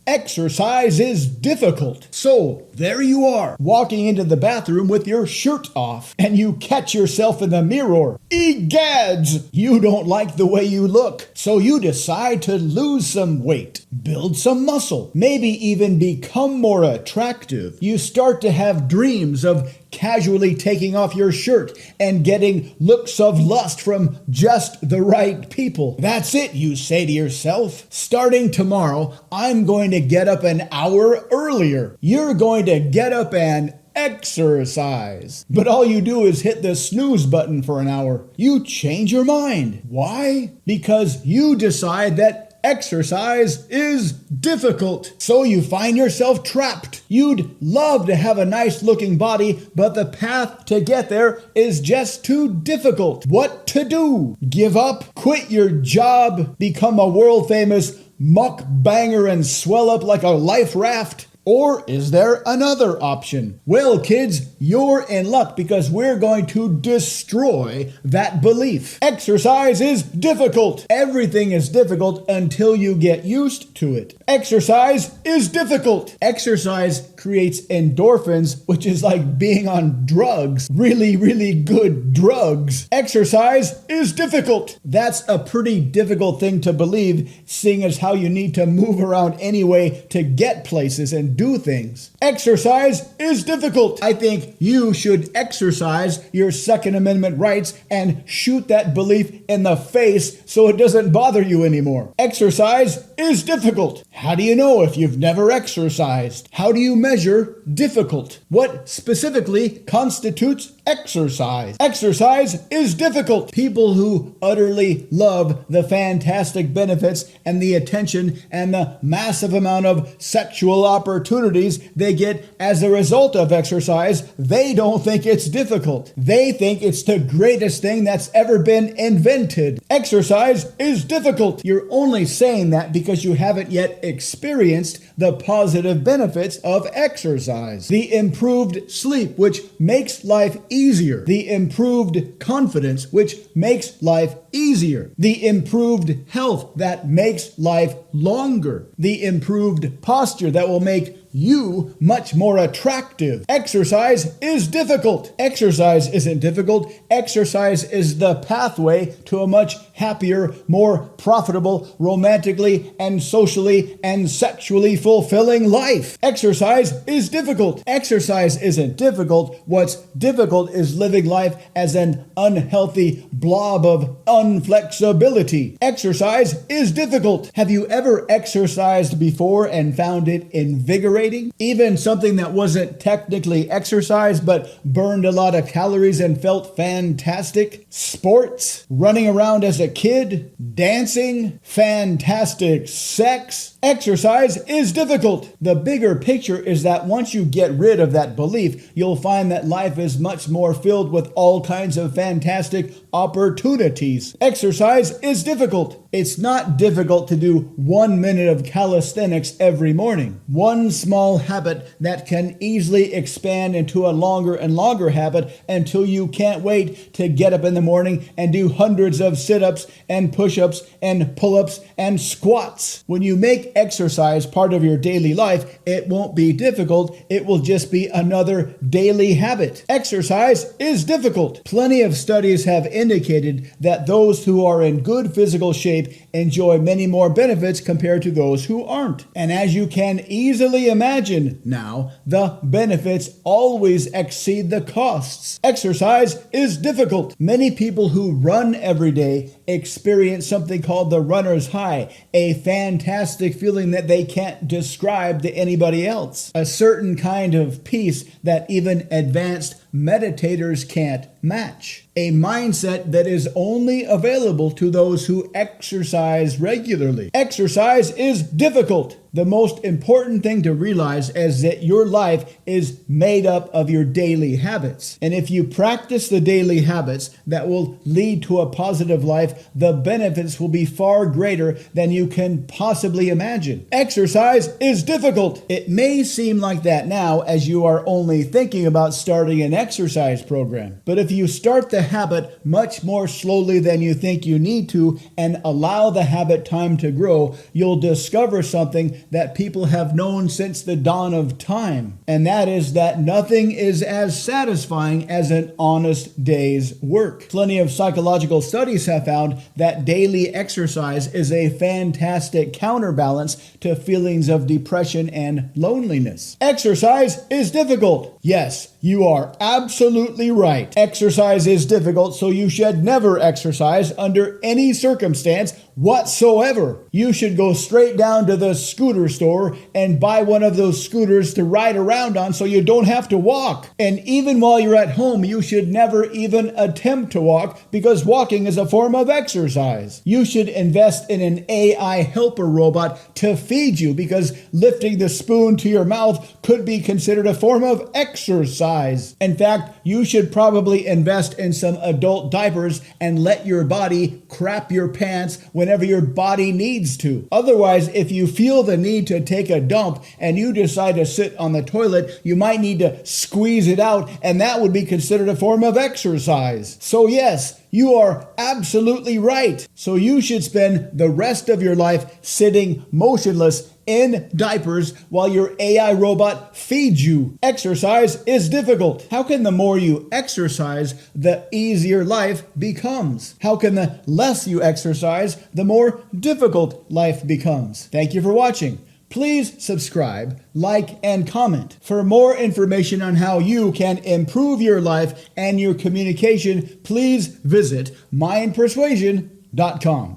Exercise is difficult. So, there you are, walking into the bathroom with your shirt off, and you catch yourself in the mirror. Egads! You don't like the way you look, so you decide to lose some weight, build some muscle, maybe even become more attractive. You start to have dreams of casually taking off your shirt and getting looks of lust from just the right people. That's it, you say to yourself. Starting tomorrow, I'm going to get up an hour earlier. You're going to get up and exercise. But all you do is hit the snooze button for an hour. You change your mind. Why? Because you decide that exercise is difficult. So you find yourself trapped. You'd love to have a nice looking body, but the path to get there is just too difficult. What to do? Give up? Quit your job? Become a world famous mukbanger and swell up like a life raft? Or is there another option? Well, kids, you're in luck because we're going to destroy that belief. Exercise is difficult. Everything is difficult until you get used to it. Exercise is difficult. Exercise creates endorphins, which is like being on drugs. Really, really good drugs. Exercise is difficult. That's a pretty difficult thing to believe, seeing as how you need to move around anyway to get places and do things. Exercise is difficult. I think you should exercise your Second Amendment rights and shoot that belief in the face so it doesn't bother you anymore. Exercise is difficult. How do you know if you've never exercised? How do you measure difficult? What specifically constitutes exercise? Exercise is difficult. People who utterly love the fantastic benefits and the attention and the massive amount of sexual opportunities they get as a result of exercise, they don't think it's difficult. They think it's the greatest thing that's ever been invented. Exercise is difficult. You're only saying that because you haven't yet experienced the positive benefits of exercise. The improved sleep, which makes life easier. The improved confidence, which makes life easier. The improved health that makes life longer. The improved posture that will make you much more attractive. Exercise is difficult. Exercise isn't difficult. Exercise is the pathway to a much happier, more profitable, romantically and socially and sexually fulfilling life. Exercise is difficult. Exercise isn't difficult. What's difficult is living life as an unhealthy blob of unflexibility. Exercise is difficult. Have you ever exercised before and found it invigorating? Even something that wasn't technically exercise but burned a lot of calories and felt fantastic? Sports? Running around as a kid? Dancing? Fantastic sex? Exercise is difficult. The bigger picture is that once you get rid of that belief, you'll find that life is much more filled with all kinds of fantastic opportunities. Exercise is difficult. It's not difficult to do 1 minute of calisthenics every morning. One small habit that can easily expand into a longer and longer habit until you can't wait to get up in the morning and do hundreds of sit-ups and push-ups and pull-ups and squats. When you make exercise part of your daily life, it won't be difficult. It will just be another daily habit. Exercise is difficult. Plenty of studies have indicated that those who are in good physical shape enjoy many more benefits compared to those who aren't. And as you can easily imagine now, the benefits always exceed the costs. Exercise is difficult. Many people who run every day experience something called the runner's high, a fantastic feeling that they can't describe to anybody else. A certain kind of peace that even advanced meditators can't match. A mindset that is only available to those who exercise regularly. Exercise is difficult. The most important thing to realize is that your life is made up of your daily habits. And if you practice the daily habits that will lead to a positive life, the benefits will be far greater than you can possibly imagine. Exercise is difficult. It may seem like that now as you are only thinking about starting an exercise program. But if you start the habit much more slowly than you think you need to and allow the habit time to grow, you'll discover something something that people have known since the dawn of time, and that is that nothing is as satisfying as an honest day's work. Plenty of psychological studies have found that daily exercise is a fantastic counterbalance to feelings of depression and loneliness. Exercise is difficult. Yes, you are absolutely right. Exercise is difficult, so you should never exercise under any circumstance whatsoever. You should go straight down to the scooter store and buy one of those scooters to ride around on so you don't have to walk. And even while you're at home, you should never even attempt to walk, because walking is a form of exercise. You should invest in an AI helper robot to feed you, because lifting the spoon to your mouth could be considered a form of exercise. In fact, you should probably invest in some adult diapers and let your body crap your pants whenever your body needs to. Otherwise, if you feel the need to take a dump and you decide to sit on the toilet, you might need to squeeze it out, and that would be considered a form of exercise. So yes, you are absolutely right. So you should spend the rest of your life sitting motionless in diapers while your AI robot feeds you. Exercise is difficult. How can the more you exercise, the easier life becomes? How can the less you exercise, the more difficult life becomes? Thank you for watching. Please subscribe, like, and comment. For more information on how you can improve your life and your communication, please visit mindpersuasion.com.